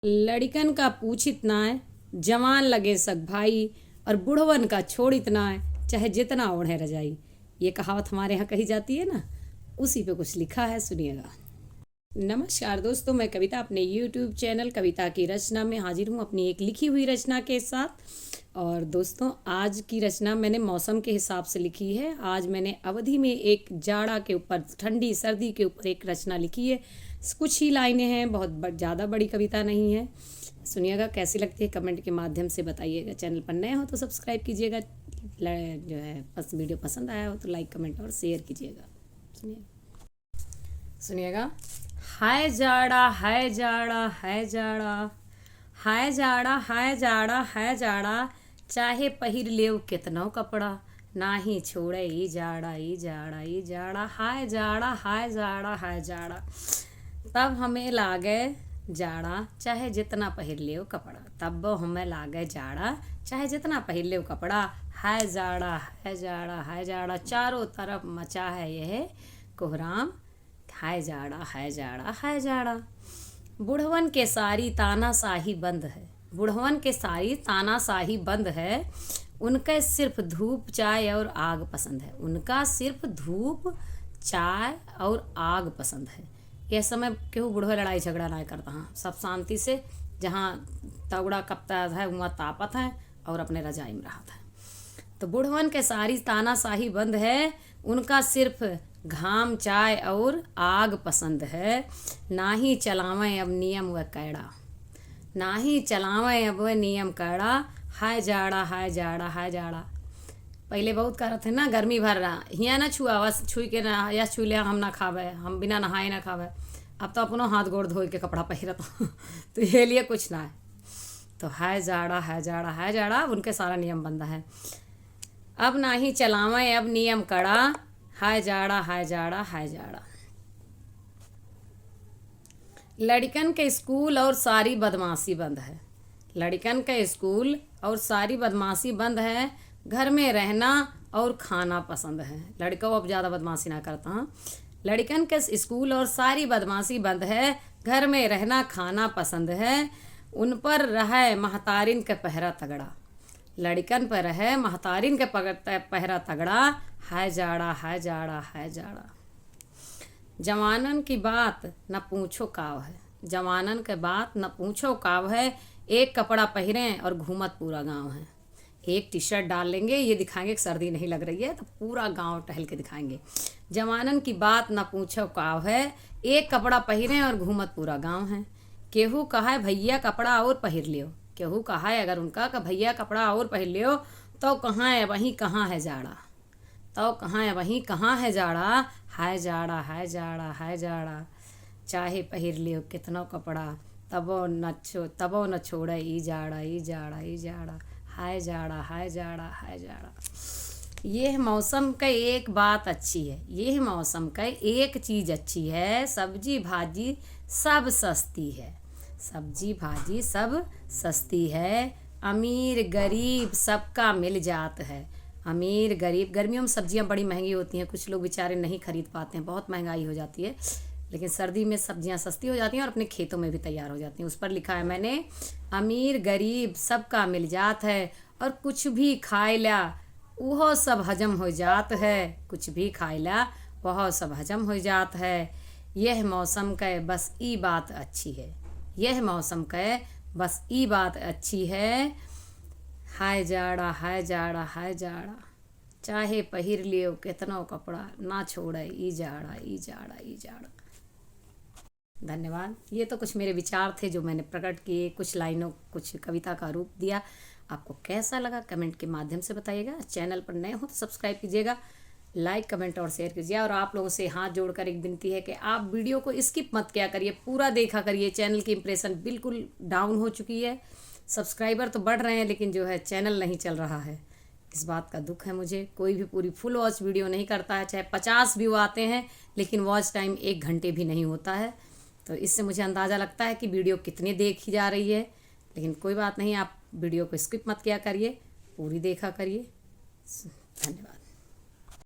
लड़िकन का पूछ इतना है, जवान लगे सग भाई, और बुढ़वन का छोड़ इतना है, चाहे जितना ओढ़े रजाई। ये कहावत हमारे यहाँ कही जाती है ना, उसी पे कुछ लिखा है, सुनिएगा। नमस्कार दोस्तों, मैं कविता अपने YouTube चैनल कविता की रचना में हाजिर हूँ अपनी एक लिखी हुई रचना के साथ। और दोस्तों, आज की रचना मैंने मौसम के हिसाब से लिखी है। आज मैंने अवधि में एक जाड़ा के ऊपर, ठंडी सर्दी के ऊपर एक रचना लिखी है। कुछ ही लाइनें हैं, बहुत ज़्यादा बड़ी कविता नहीं है। सुनिएगा, कैसी लगती है कमेंट के माध्यम से बताइएगा। चैनल पर नए हो तो सब्सक्राइब कीजिएगा, जो है वीडियो पसंद आया हो तो लाइक कमेंट और शेयर कीजिएगा। सुनिएगा। हाय जाड़ा हाय जाड़ा हाय जाड़ा, हाय जाड़ा हाय जाड़ा हाय जाड़ा, चाहे पहिर लेव कितनो कपड़ा, ना ही छोड़े ई जाड़ा ई जाड़ा ई जाड़ा। हाय जाड़ा हाय जाड़ा हाय जाड़ा, तब हमें लागे जाड़ा, चाहे जितना पहिर लेव कपड़ा। तब हमें लागे जाड़ा, चाहे जितना पहिर लेव कपड़ा। हाय जाड़ा हाय जाड़ा हाय जाड़ा, चारों तरफ मचा है यह कोहराम। हाय जाड़ा हाय जाड़ा हाय जाड़ा, बुढ़वन के सारी तानाशाही बंद है। बुढ़वन के सारी तानाशाही बंद है, उनके सिर्फ धूप चाय और आग पसंद है। उनका सिर्फ धूप चाय और आग पसंद है। यह समय केहू बुढ़वे लड़ाई झगड़ा ना करता, हाँ, सब शांति से जहाँ तगड़ा कपता है वहाँ तापत है और अपने रजाई में रहता है। तो बुढ़वन के सारी तानाशाही बंद है, उनका सिर्फ घाम चाय और आग पसंद है। ना ही चलावें अब नियम व कैड़ा, ना ही चलावें अब नियम कैड़ा। हाय जाड़ा हाय जाड़ा हाय जाड़ा। पहले बहुत करत है ना, गर्मी भर रहा हियाँ ना छुआ, बस छुई के ना या छू लिया हम ना खावे, हम बिना नहाए ना खावे। अब तो अपनो हाथ गोड़ धोई के कपड़ा पहिरत तो ये लिए कुछ ना है। तो हाय जाड़ा हाय जाड़ा हाय जाड़ा, उनके सारा नियम बंद है। अब ना ही चलावें अब नियम कड़ा। हाय जाड़ा हाय जाड़ा हाय जाड़ा। लड़कन के स्कूल और सारी बदमाशी बंद है। लड़कन के स्कूल और सारी बदमाशी बंद है, घर में रहना और खाना पसंद है। लड़का अब ज़्यादा बदमाशी ना करता। हाँ, लड़कन के स्कूल और सारी बदमाशी बंद है, घर में रहना खाना पसंद है। उन पर रहे महतारिन के पहरा तगड़ा। लड़कन पर है महतारिन के पहरा तगड़ा। हाय जाड़ा हाय जाड़ा हाय जाड़ा। जवानन की बात न पूछो काव है। जवानन के बात न पूछो काव है, एक कपड़ा पहिरें और घूमत पूरा गांव है। एक टी शर्ट डाल लेंगे, ये दिखाएंगे कि सर्दी नहीं लग रही है, तो पूरा गांव टहल के दिखाएंगे। जवानन की बात न पूछो काव है, एक कपड़ा पहिरें और घूमत पूरा गांव है। केहू कहा है भैया कपड़ा और पहिर लियो। केहू कहा है अगर उनका कि भैया कपड़ा और पहिर लियो, तो कहाँ है वहीं कहाँ है जाड़ा। तो कहाँ है वहीं कहाँ है जाड़ा। हाय जाड़ा हाय जाड़ा हाय जाड़ा, चाहे पहिर लियो कितनो कपड़ा, तबो न छोड़े ई जाड़ा ई जाड़ा ई जाड़ा। हाय जाड़ा हाय जाड़ा हाय जाड़ा। यह मौसम का एक बात अच्छी है, यह मौसम का एक चीज़ अच्छी है, सब्जी भाजी सब सस्ती है। सब्जी भाजी सब सस्ती है, अमीर गरीब सबका मिल जात है। अमीर गरीब, गर्मियों में सब्जियां बड़ी महंगी होती हैं, कुछ लोग बेचारे नहीं खरीद पाते हैं, बहुत महंगाई हो जाती है। लेकिन सर्दी में सब्जियां सस्ती हो जाती हैं और अपने खेतों में भी तैयार हो जाती हैं। उस पर लिखा है मैंने, अमीर गरीब सबका मिल जात है, और कुछ भी खाए ला वह सब हजम हो जात है। कुछ भी खाए ला वह सब हजम हो जात है। यह मौसम का बस ई बात अच्छी है। यह मौसम का बस ई बात अच्छी है। हाय जाड़ा हाय जाड़ा हाय जाड़ा, चाहे पहिर लियो कितनो कपड़ा, ना छोड़े ई जाड़ा ई जाड़ा ई जाड़ा। धन्यवाद। ये तो कुछ मेरे विचार थे जो मैंने प्रकट किए, कुछ लाइनों, कुछ कविता का रूप दिया। आपको कैसा लगा कमेंट के माध्यम से बताइएगा। चैनल पर नए हो तो सब्सक्राइब कीजिएगा, लाइक कमेंट और शेयर कीजिए। और आप लोगों से हाथ जोड़कर एक विनती है कि आप वीडियो को स्किप मत किया करिए, पूरा देखा करिए। चैनल की इंप्रेशन बिल्कुल डाउन हो चुकी है, सब्सक्राइबर तो बढ़ रहे हैं लेकिन जो है चैनल नहीं चल रहा है। इस बात का दुख है मुझे। कोई भी पूरी फुल वॉच वीडियो नहीं करता है, चाहे 50 व्यू आते हैं लेकिन वॉच टाइम 1 घंटे भी नहीं होता है। तो इससे मुझे अंदाज़ा लगता है कि वीडियो कितनी देखी जा रही है। लेकिन कोई बात नहीं, आप वीडियो को स्किप मत किया करिए, पूरी देखा करिए। धन्यवाद।